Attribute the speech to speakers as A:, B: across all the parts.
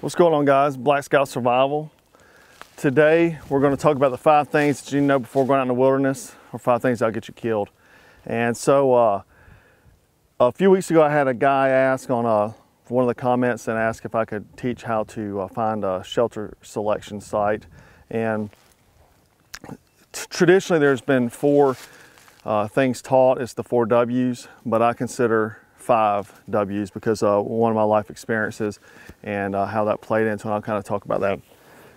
A: What's going on, guys? Black Scout Survival. Today we're going to talk about the 5 things that you know before going out in the wilderness, or 5 things that'll get you killed. And so a few weeks ago I had a guy ask on one of the comments and ask if I could teach how to find a shelter selection site. And traditionally there's been 4 things taught. It's the 4 W's, but I consider 5 W's because one of my life experiences and how that played into it. I'll kind of talk about that.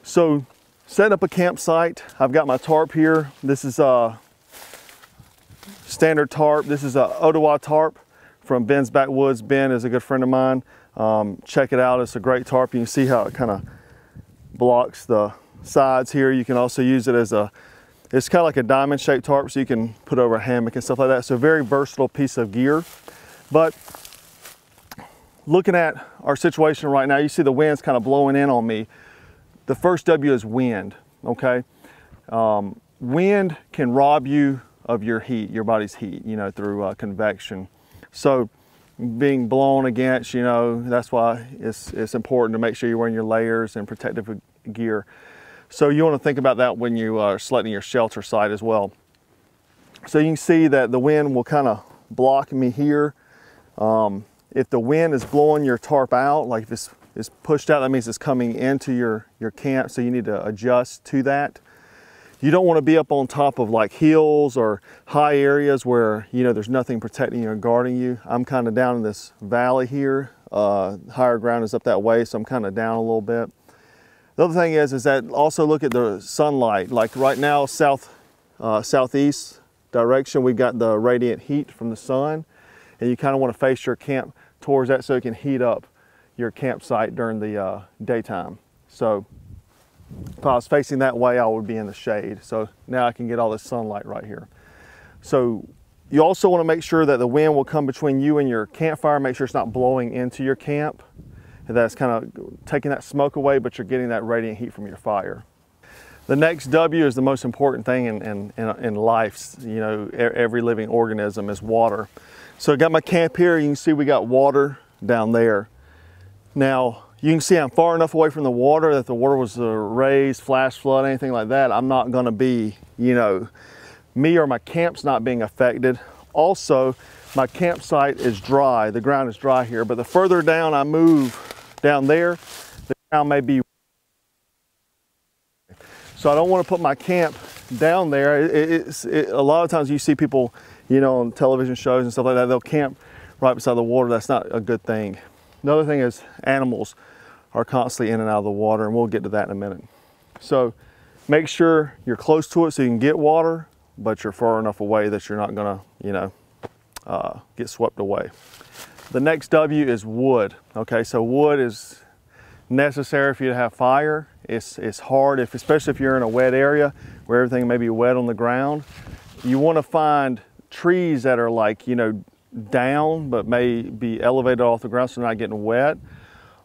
A: So setting up a campsite, I've got my tarp here. This is a standard tarp. This is a Ottawa tarp from Ben's Backwoods. Ben is a good friend of mine. Check it out. It's a great tarp. You can see how it kind of blocks the sides here. You can also use it as it's kind of like a diamond shaped tarp, so you can put over a hammock and stuff like that. So a very versatile piece of gear. But looking at our situation right now, you see the wind's kind of blowing in on me. The first W is wind, okay? Wind can rob you of your heat, your body's heat, you know, through convection. So being blown against, you know, that's why it's important to make sure you're wearing your layers and protective gear. So you want to think about that when you are selecting your shelter site as well. So you can see that the wind will kind of block me here. If the wind is blowing your tarp out, like if it's pushed out, that means it's coming into your camp, so you need to adjust to that. You don't want to be up on top of like hills or high areas where, you know, there's nothing protecting you or guarding you. I'm kind of down in this valley here. Higher ground is up that way, so I'm kind of down a little bit. The other thing is that also look at the sunlight. Like right now, southeast direction, we've got the radiant heat from the sun. And you kind of want to face your camp towards that so it can heat up your campsite during the daytime. So if I was facing that way, I would be in the shade. So now I can get all this sunlight right here. So you also want to make sure that the wind will come between you and your campfire. Make sure it's not blowing into your camp. And that's kind of taking that smoke away, but you're getting that radiant heat from your fire. The next W is the most important thing in life. You know, every living organism is water. So I got my camp here. You can see we got water down there. Now you can see I'm far enough away from the water that if the water was raised, flash flood, anything like that, I'm not going to be, you know, me or my camp's not being affected. Also, my campsite is dry. The ground is dry here, but the further down I move down there, the ground may be. So I don't want to put my camp down there. A lot of times you see people, you know, on television shows and stuff like that, they'll camp right beside the water. That's not a good thing. Another thing is animals are constantly in and out of the water, and we'll get to that in a minute. So make sure you're close to it so you can get water, but you're far enough away that you're not gonna, you know, get swept away. The next W is wood. Okay, so wood is necessary for you to have fire. It's hard, especially if you're in a wet area where everything may be wet on the ground. You want to find trees that are like, you know, down but may be elevated off the ground so they're not getting wet,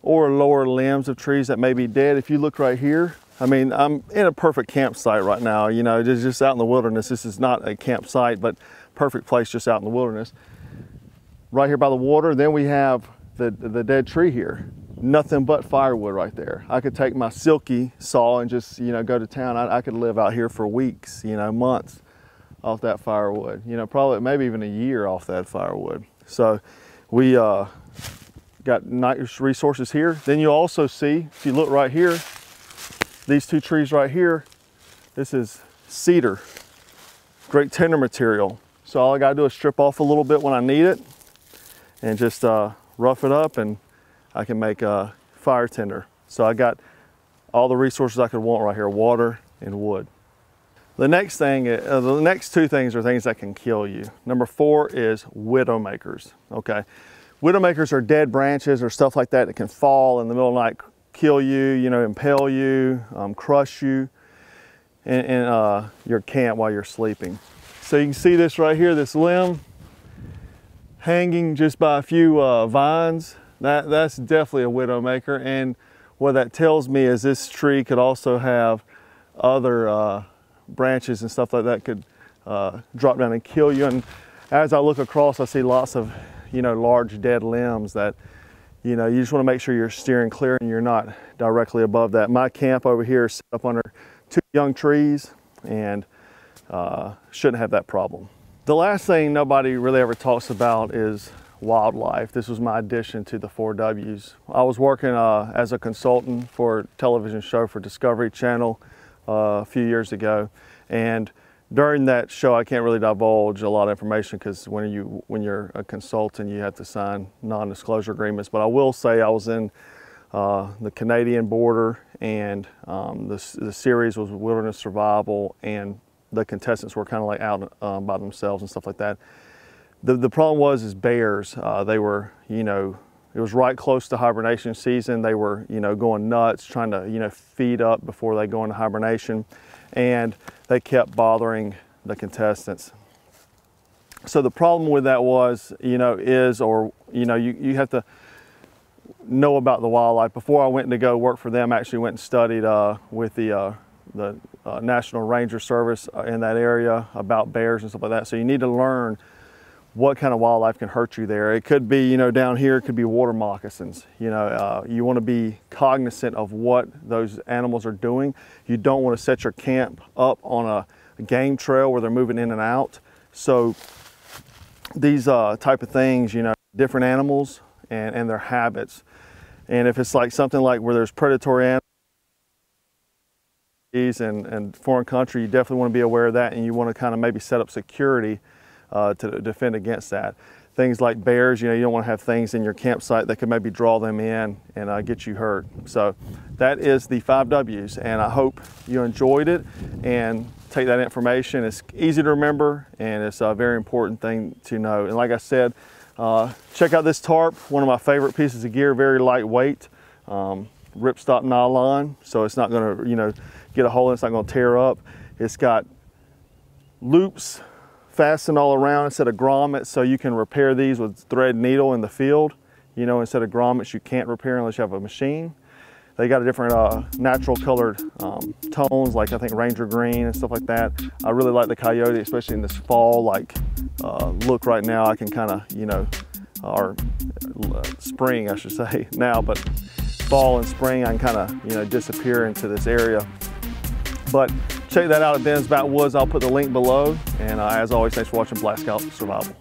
A: or lower limbs of trees that may be dead. If you look right here, I mean, I'm in a perfect campsite right now, you know, just out in the wilderness. This is not a campsite, but perfect place just out in the wilderness. Right here by the water, then we have the dead tree here. Nothing but firewood right there. I could take my silky saw and just, you know, go to town. I could live out here for weeks, you know, months off that firewood. You know, probably maybe even a year off that firewood. So we got nice resources here. Then you also see, if you look right here, these 2 trees right here, this is cedar, great tinder material. So all I gotta do is strip off a little bit when I need it and just rough it up, and I can make a fire tinder. So I got all the resources I could want right here, water and wood. The next thing, the next 2 things are things that can kill you. Number 4 is widowmakers, okay? Widowmakers are dead branches or stuff like that that can fall in the middle of the night, kill you, you know, impale you, crush you in your camp while you're sleeping. So you can see this right here, this limb hanging just by a few vines. That's definitely a widowmaker, and what that tells me is this tree could also have other branches and stuff like that could drop down and kill you. And as I look across, I see lots of, you know, large dead limbs that, you know, you just want to make sure you're steering clear and you're not directly above that. My camp over here is set up under 2 young trees and shouldn't have that problem. The last thing nobody really ever talks about is wildlife. This was my addition to the 4 Ws. I was working as a consultant for a television show for Discovery Channel a few years ago, and during that show I can't really divulge a lot of information because when you're a consultant you have to sign non-disclosure agreements, but I will say I was in the Canadian border, and the series was wilderness survival, and the contestants were kind of like out by themselves and stuff like that. The problem was bears. They were, you know, it was right close to hibernation season. They were, you know, going nuts, trying to, you know, feed up before they go into hibernation, and they kept bothering the contestants. So the problem with that was, you know, you have to know about the wildlife. Before I went to go work for them, I actually went and studied with the National Ranger Service in that area about bears and stuff like that. So you need to learn what kind of wildlife can hurt you there. It could be, you know, down here, it could be water moccasins. You know, you want to be cognizant of what those animals are doing. You don't want to set your camp up on a game trail where they're moving in and out. So these type of things, you know, different animals and their habits. And if it's like something like where there's predatory animals and foreign country, you definitely want to be aware of that, and you want to kind of maybe set up security to defend against that. Things like bears, you know, you don't want to have things in your campsite that could maybe draw them in and get you hurt. So that is the 5 W's, and I hope you enjoyed it and take that information. It's easy to remember, and it's a very important thing to know. And like I said, check out this tarp, one of my favorite pieces of gear, very lightweight, ripstop nylon, so it's not going to, you know, get a hole in, it's not going to tear up. It's got loops fastened all around instead of grommets, so you can repair these with thread needle in the field. You know, instead of grommets you can't repair unless you have a machine. They got a different natural colored tones, like I think Ranger green and stuff like that. I really like the coyote, especially in this fall like look right now. I can kind of, you know, or spring I should say now, but fall and spring I can kind of, you know, disappear into this area. But check that out at Ben's Backwoods. I'll put the link below. And as always, thanks for watching Black Scout Survival.